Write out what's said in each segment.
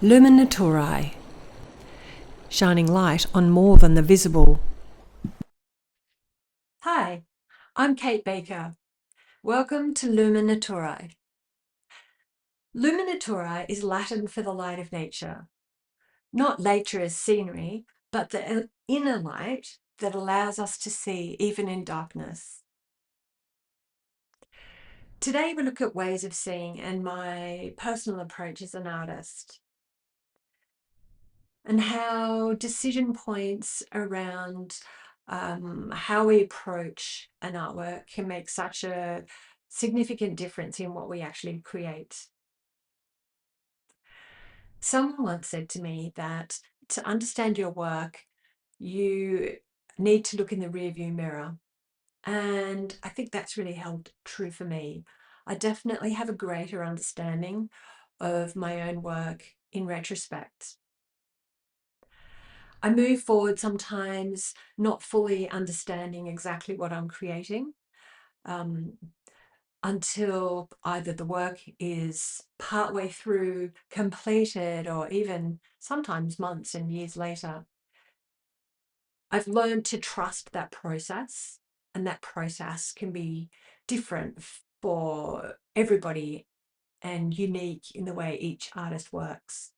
Lumen Naturae, shining light on more than the visible. Hi, I'm Kate Baker. Welcome to Lumen Naturae. Lumen Naturae is Latin for the light of nature. Not nature as scenery, but the inner light that allows us to see even in darkness. Today we look at ways of seeing and my personal approach as an artist, and how decision points around how we approach an artwork can make such a significant difference in what we actually create. Someone once said to me that to understand your work, you need to look in the rearview mirror. And I think that's really held true for me. I definitely have a greater understanding of my own work in retrospect. I move forward sometimes not fully understanding exactly what I'm creating um, until either the work is partway through, completed, or even sometimes months and years later. I've learned to trust that process, and that process can be different for everybody and unique in the way each artist works.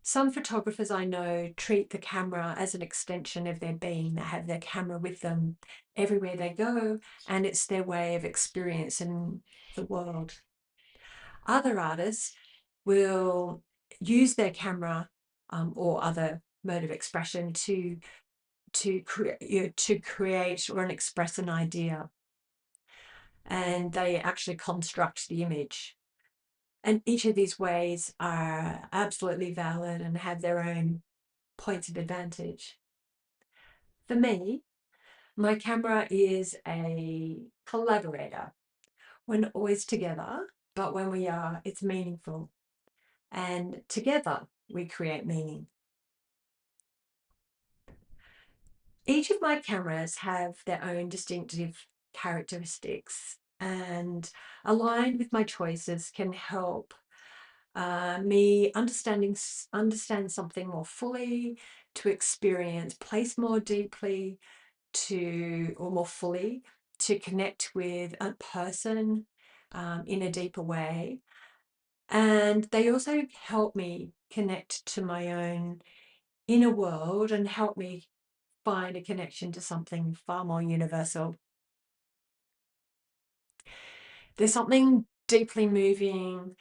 Some photographers I know treat the camera as an extension of their being. They have their camera with them everywhere they go, and it's their way of experiencing the world. Other artists will use their camera or other mode of expression to create or express an idea, and they actually construct the image. And each of these ways are absolutely valid and have their own points of advantage. For me, my camera is a collaborator. We're not always together, but when we are, it's meaningful. And together, we create meaning. Each of my cameras have their own distinctive characteristics, and aligned with my choices can help me understand something more fully, to experience place more deeply, or more fully, to connect with a person in a deeper way. And they also help me connect to my own inner world and help me find a connection to something far more universal. There's something deeply moving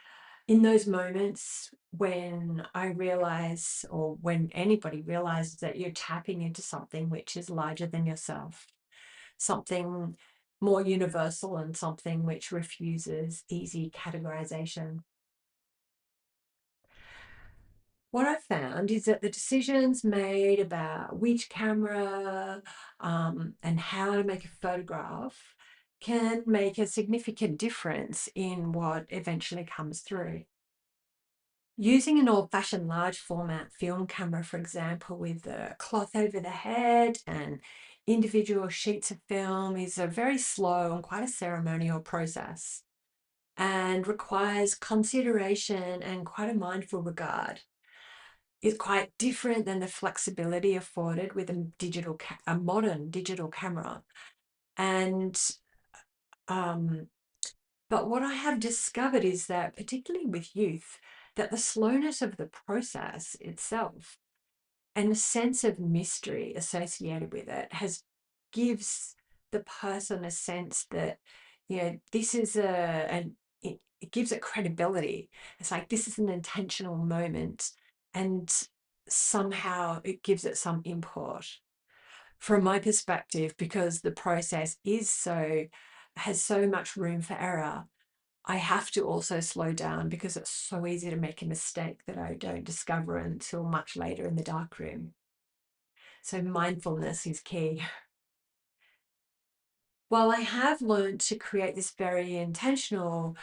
in those moments when I realize, or when anybody realizes, that you're tapping into something which is larger than yourself, something more universal, and something which refuses easy categorization. What I found is that the decisions made about which camera and how to make a photograph can make a significant difference in what eventually comes through. Using an old-fashioned large format film camera, for example, with a cloth over the head and individual sheets of film, is a very slow and quite a ceremonial process, and requires consideration and quite a mindful regard. It's quite different than the flexibility afforded with a modern digital camera. And um, but what I have discovered is that, particularly with youth, that the slowness of the process itself and the sense of mystery associated with it gives the person a sense that, this is and it gives it credibility. It's like, this is an intentional moment, and somehow it gives it some import. From my perspective, because the process has so much room for error, I have to also slow down, because it's so easy to make a mistake that I don't discover until much later in the darkroom. So mindfulness is key. While I have learned to create this very intentional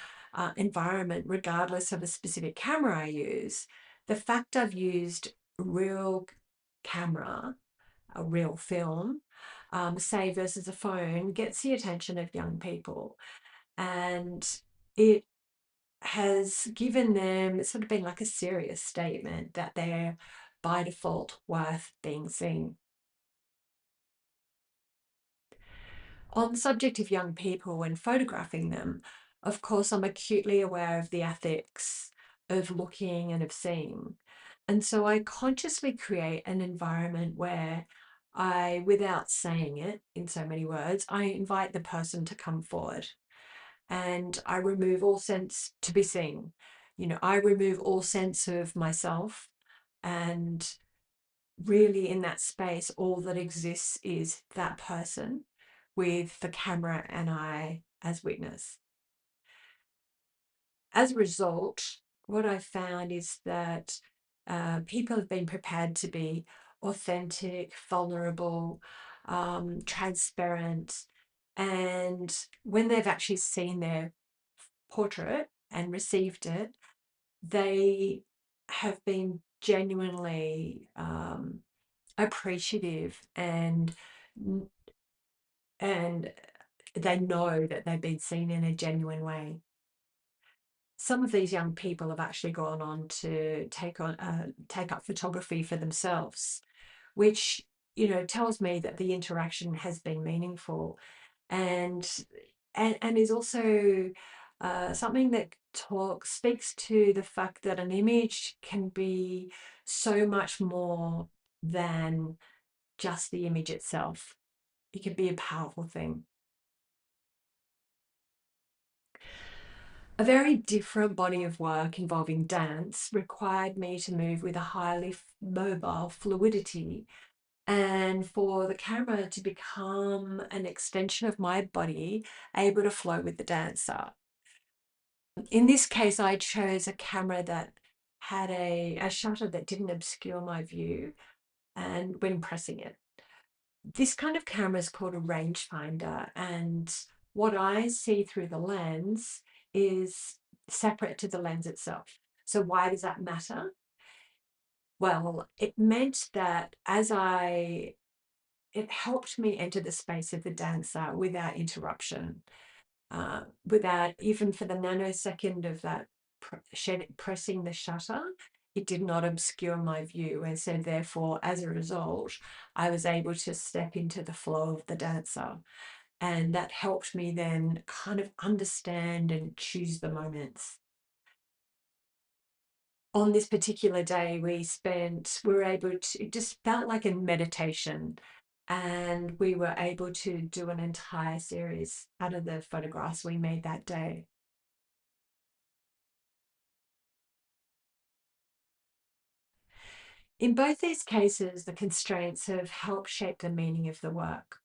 environment, regardless of the specific camera I use, the fact I've used real camera, a real film, say versus a phone, gets the attention of young people. And it has given them, it's sort of been like a serious statement that they're by default worth being seen. On the subject of young people when photographing them, of course, I'm acutely aware of the ethics of looking and of seeing. And so I consciously create an environment where I, without saying it in so many words, I invite the person to come forward and I remove all sense to be seen. I remove all sense of myself, and really in that space, all that exists is that person with the camera and I as witness. As a result, what I found is that people have been prepared to be authentic, vulnerable, transparent, and when they've actually seen their portrait and received it, they have been genuinely appreciative, and they know that they've been seen in a genuine way. Some of these young people have actually gone on to take up photography for themselves, which tells me that the interaction has been meaningful, and and is also something that speaks to the fact that an image can be so much more than just the image itself. It can be a powerful thing. A very different body of work involving dance required me to move with a highly mobile fluidity and for the camera to become an extension of my body, able to flow with the dancer. In this case, I chose a camera that had a shutter that didn't obscure my view and when pressing it. This kind of camera is called a rangefinder, and what I see through the lens is separate to the lens itself. So why does that matter? Well, it meant that it helped me enter the space of the dancer without interruption, without even for the nanosecond of that pressing the shutter, it did not obscure my view. And so, therefore, as a result, I was able to step into the flow of the dancer. And that helped me then kind of understand and choose the moments. On this particular day, we were able to, it just felt like a meditation. And we were able to do an entire series out of the photographs we made that day. In both these cases, the constraints have helped shape the meaning of the work.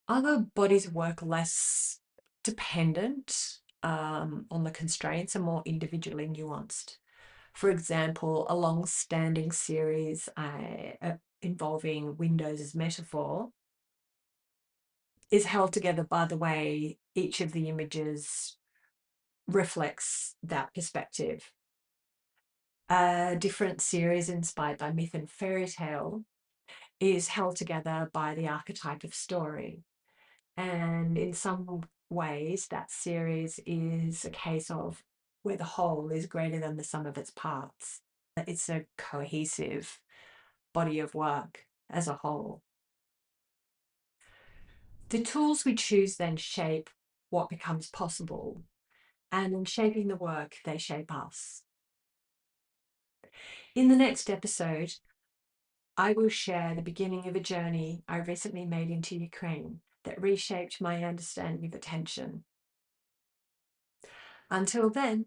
Other bodies of work less dependent on the constraints are more individually nuanced. For example, a long-standing series involving windows as metaphor is held together by the way each of the images reflects that perspective. A different series inspired by myth and fairy tale is held together by the archetype of story. And in some ways, that series is a case of where the whole is greater than the sum of its parts. It's a cohesive body of work as a whole. The tools we choose then shape what becomes possible, and in shaping the work, they shape us. In the next episode, I will share the beginning of a journey I recently made into Ukraine that reshaped my understanding of attention. Until then,